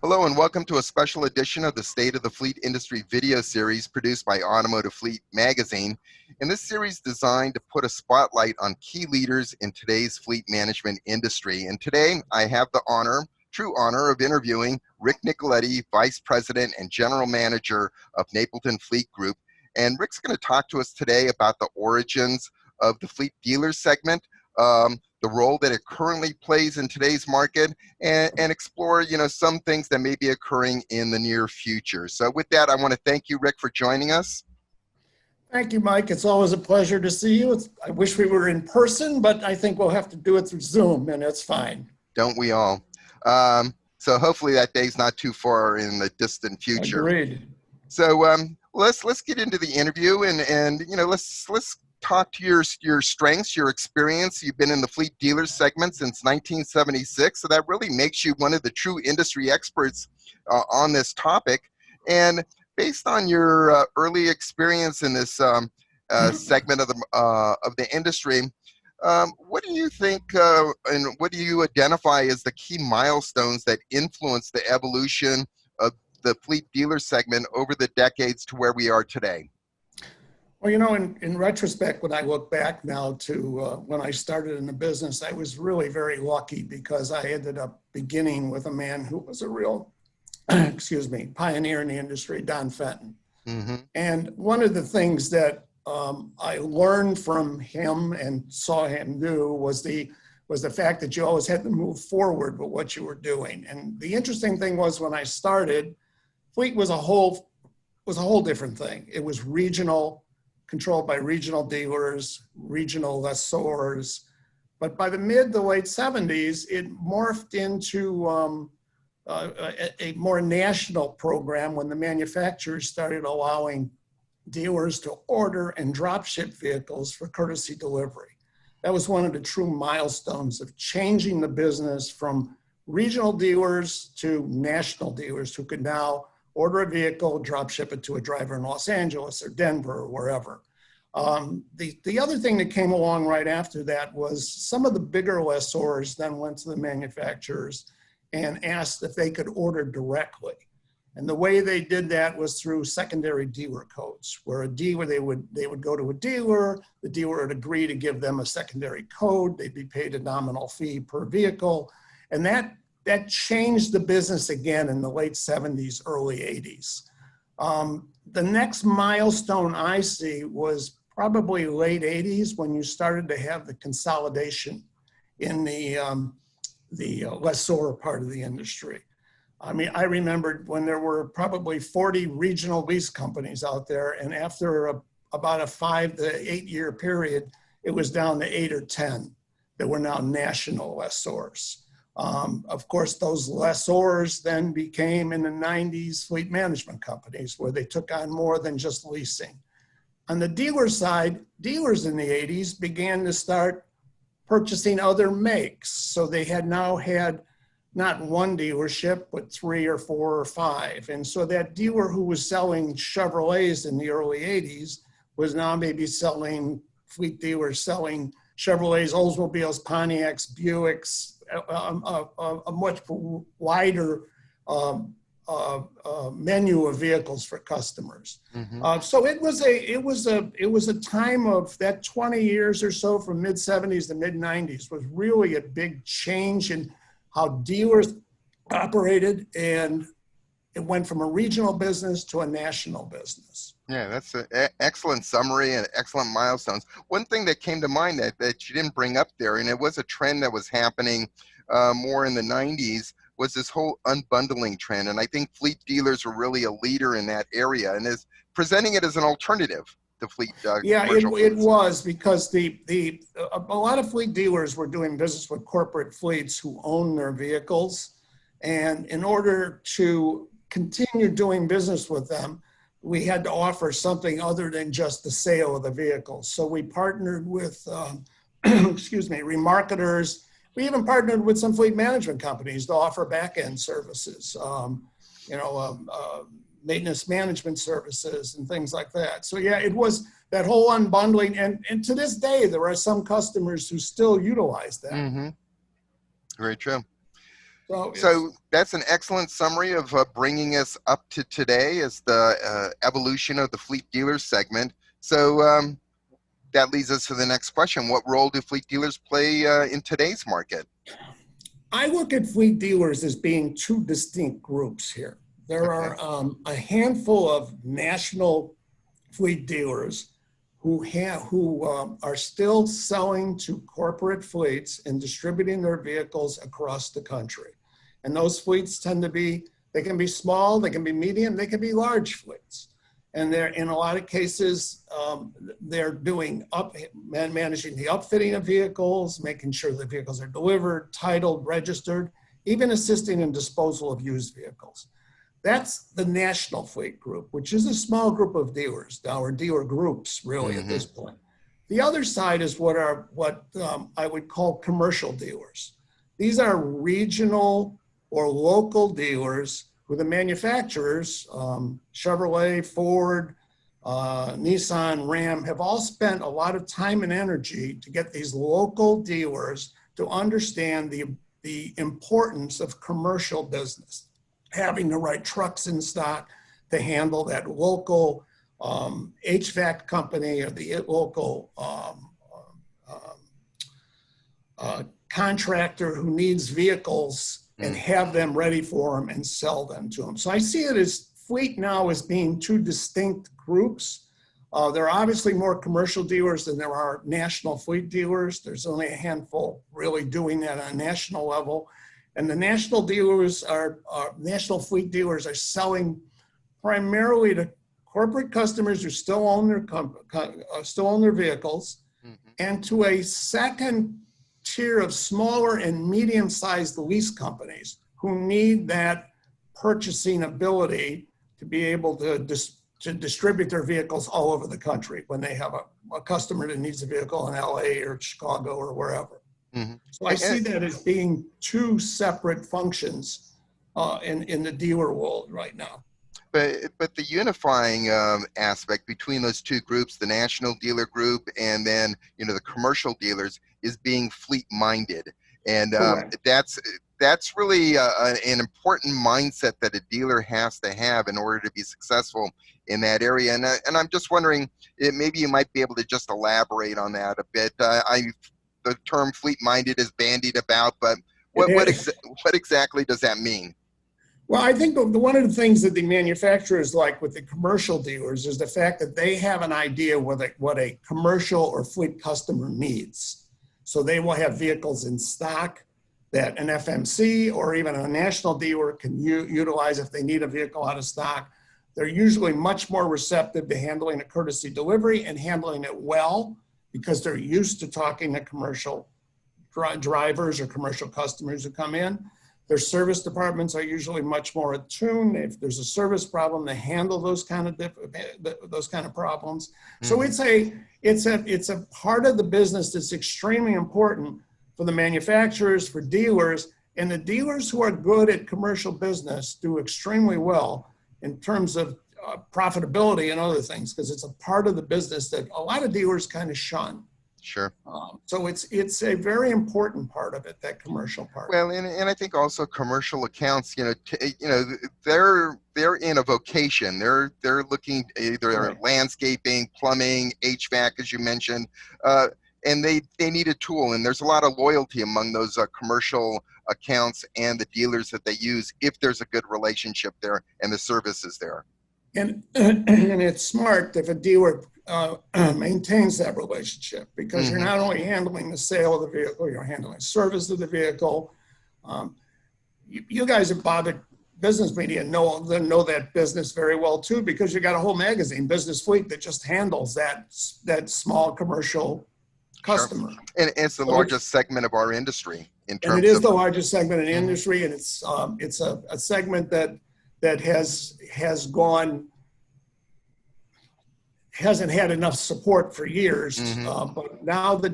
Hello and welcome to a special edition of the State of the Fleet Industry video series produced by Automotive Fleet magazine. In this series designed to put a spotlight on key leaders in today's fleet management industry. And today I have the true honor of interviewing Rick Nicoletti, Vice President and General Manager of Napleton Fleet Group. And Rick's going to talk to us today about the origins of the fleet dealer segment, the role that it currently plays in today's market, and explore, some things that may be occurring in the near future. So with that, I want to thank you, Rick, for joining us. Thank you, Mike. It's always a pleasure to see you. I wish we were in person, but I think we'll have to do it through Zoom, and it's fine. Don't we all? So hopefully that day's not too far in the distant future. Agreed. So let's get into the interview, and let's talk to your strengths, your experience. You've been in the fleet dealer segment since 1976, so that really makes you one of the true industry experts on this topic. And based on your early experience in this segment of the industry, what do you think and what do you identify as the key milestones that influence the evolution of the fleet dealer segment over the decades to where we are today? Well, in retrospect, when I look back now to when I started in the business, I was really very lucky because I ended up beginning with a man who was a real, pioneer in the industry, Don Fenton. Mm-hmm. And one of the things that I learned from him and saw him do was the fact that you always had to move forward with what you were doing. And the interesting thing was when I started, fleet was a whole different thing. It was regional, controlled by regional dealers, regional lessors. But by the mid to late 70s, it morphed into a more national program when the manufacturers started allowing dealers to order and drop ship vehicles for courtesy delivery. That was one of the true milestones of changing the business from regional dealers to national dealers who could now order a vehicle, drop ship it to a driver in Los Angeles or Denver or wherever. The other thing that came along right after that was some of the bigger lessors then went to the manufacturers and asked if they could order directly. And the way they did that was through secondary dealer codes, where a dealer, they would go to a dealer, the dealer would agree to give them a secondary code, they'd be paid a nominal fee per vehicle. And that changed the business again in the late 70s, early 80s. The next milestone I see was probably late 80s when you started to have the consolidation in the lessor part of the industry. I mean, I remembered when there were probably 40 regional lease companies out there, and after about a 5 to 8 year period, it was down to 8 or 10 that were now national lessors. Of course, those lessors then became, in the 90s, fleet management companies where they took on more than just leasing. On the dealer side, dealers in the 80s began to start purchasing other makes. So they had now had not one dealership, but 3 or 4 or 5. And so that dealer who was selling Chevrolets in the early 80s was now maybe selling, fleet dealers selling Chevrolets, Oldsmobiles, Pontiacs, Buicks, a much wider menu of vehicles for customers. Mm-hmm. So it was a time of that 20 years or so from mid 70s to mid 90s was really a big change in how dealers operated, and it went from a regional business to a national business. Yeah, that's an excellent summary and excellent milestones. One thing that came to mind that you didn't bring up there, and it was a trend that was happening more in the 90s, was this whole unbundling trend. And I think fleet dealers were really a leader in that area and is presenting it as an alternative to fleet. Yeah, it was, because a lot of fleet dealers were doing business with corporate fleets who own their vehicles. And in order to continue doing business with them, we had to offer something other than just the sale of the vehicles. So we partnered with, remarketers. We even partnered with some fleet management companies to offer back-end services, maintenance management services and things like that. So yeah, it was that whole unbundling. And to this day, there are some customers who still utilize that. Mm-hmm. Very true. So it's So that's an excellent summary of bringing us up to today as the evolution of the fleet dealer segment. So that leads us to the next question. What role do fleet dealers play in today's market? I look at fleet dealers as being two distinct groups here. There Okay. are a handful of national fleet dealers who are still selling to corporate fleets and distributing their vehicles across the country. And those fleets tend to be, they can be small, they can be medium, they can be large fleets. And they're, in a lot of cases, they're doing managing the upfitting of vehicles, making sure the vehicles are delivered, titled, registered, even assisting in disposal of used vehicles. That's the national fleet group, which is a small group of dealers, or dealer groups, really, at this point. The other side is what I would call commercial dealers. These are regional or local dealers who the manufacturers, Chevrolet, Ford, Nissan, Ram, have all spent a lot of time and energy to get these local dealers to understand the importance of commercial business, having the right trucks in stock to handle that local HVAC company or the local contractor who needs vehicles and have them ready for them and sell them to them. So I see it as fleet now as being two distinct groups. There are obviously more commercial dealers than there are national fleet dealers. There's only a handful really doing that on a national level. And the national dealers national fleet dealers are selling primarily to corporate customers who still own their vehicles, and to a second tier of smaller and medium-sized lease companies who need that purchasing ability to be able to distribute their vehicles all over the country when they have a customer that needs a vehicle in LA or Chicago or wherever. So I see that as being two separate functions in the dealer world right now. But the unifying aspect between those two groups, the national dealer group and then the commercial dealers, is being fleet minded, and that's really an important mindset that a dealer has to have in order to be successful in that area. And I'm just wondering, maybe you might be able to just elaborate on that a bit. The term fleet minded is bandied about, but what exactly does that mean? Well, I think one of the things that the manufacturers like with the commercial dealers is the fact that they have an idea what a commercial or fleet customer needs. So they will have vehicles in stock that an FMC or even a national dealer can utilize if they need a vehicle out of stock. They're usually much more receptive to handling a courtesy delivery and handling it well because they're used to talking to commercial drivers or commercial customers who come in. Their service departments are usually much more attuned. If there's a service problem, they handle those kind of problems. So it's a part of the business that's extremely important for the manufacturers, for dealers, and the dealers who are good at commercial business do extremely well in terms of profitability and other things, because it's a part of the business that a lot of dealers kind of shun. Sure. So it's a very important part of it, that commercial part. Well, and I think also commercial accounts, they're in a vocation. They're looking either landscaping, plumbing, HVAC, as you mentioned, and they need a tool. And there's a lot of loyalty among those commercial accounts and the dealers that they use if there's a good relationship there and the service is there. And it's smart if a dealer maintains that relationship, because you're not only handling the sale of the vehicle, you're handling service of the vehicle. You guys at Bob Business Media know that business very well too, because you got a whole magazine, Business Fleet, that just handles that small commercial customer. Sure. And it's the largest segment of our industry in terms of. And it is the largest segment in the industry, and it's a segment that hasn't had enough support for years. But now there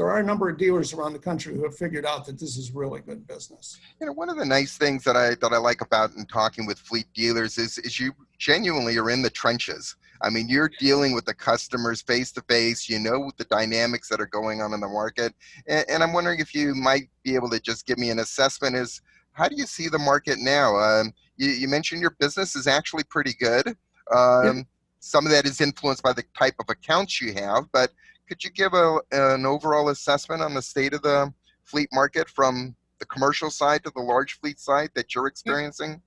are a number of dealers around the country who have figured out that this is really good business. One of the nice things that I like about in talking with fleet dealers is you genuinely are in the trenches. I mean, you're dealing with the customers face to face, the dynamics that are going on in the market. And I'm wondering if you might be able to just give me an assessment as how do you see the market now? You mentioned your business is actually pretty good. It, Um, some of that is influenced by the type of accounts you have, but could you give an overall assessment on the state of the fleet market from the commercial side to the large fleet side that you're experiencing?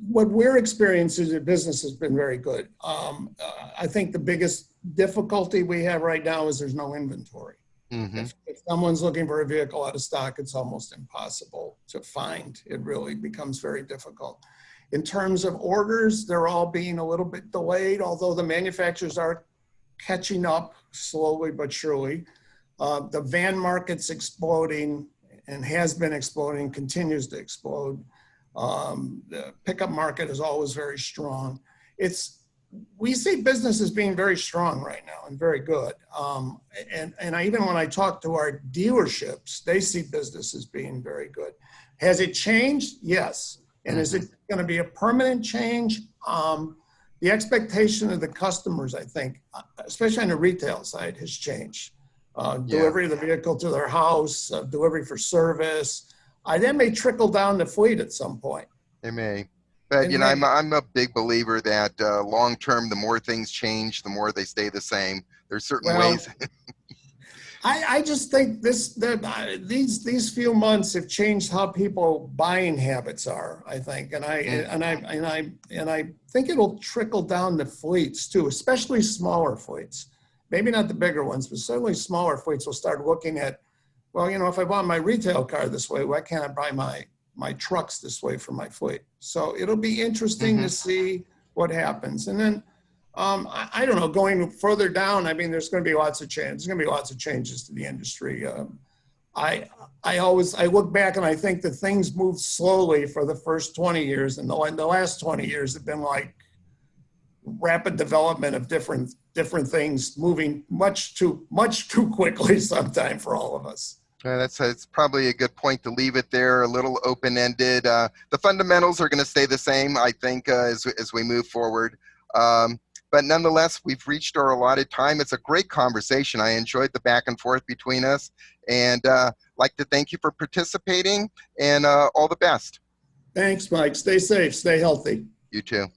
what we're experiencing in business has been very good. I think the biggest difficulty we have right now is there's no inventory. Mm-hmm. If someone's looking for a vehicle out of stock, it's almost impossible to find. It really becomes very difficult. In terms of orders, they're all being a little bit delayed, although the manufacturers are catching up slowly but surely. The van market's exploding and has been exploding, continues to explode. The pickup market is always very strong. We see business as being very strong right now and very good. Even when I talk to our dealerships, they see business as being very good. Has it changed? Yes. And is it going to be a permanent change? The expectation of the customers, I think, especially on the retail side, has changed. Yeah. Delivery of the vehicle to their house, delivery for service. That may trickle down the fleet at some point. It may. But It I'm may. I'm a big believer that long term, the more things change, the more they stay the same. There's certain Well, ways. I just think these few months have changed how people buying habits are. I think, and I think it'll trickle down to fleets too, especially smaller fleets. Maybe not the bigger ones, but certainly smaller fleets will start looking at, well, if I bought my retail car this way, why can't I buy my trucks this way for my fleet? So it'll be interesting to see what happens. And then I don't know, going further down, I mean, there's going to be lots of changes. There's going to be lots of changes to the industry. I look back and I think that things moved slowly for the first 20 years, and the last 20 years have been like rapid development of different things moving much too quickly sometime for all of us. That's probably a good point to leave it there, a little open-ended. The fundamentals are going to stay the same, I think, as we move forward. But nonetheless, we've reached our allotted time. It's a great conversation. I enjoyed the back and forth between us, and like to thank you for participating, and all the best. Thanks, Mike. Stay safe, stay healthy. You too.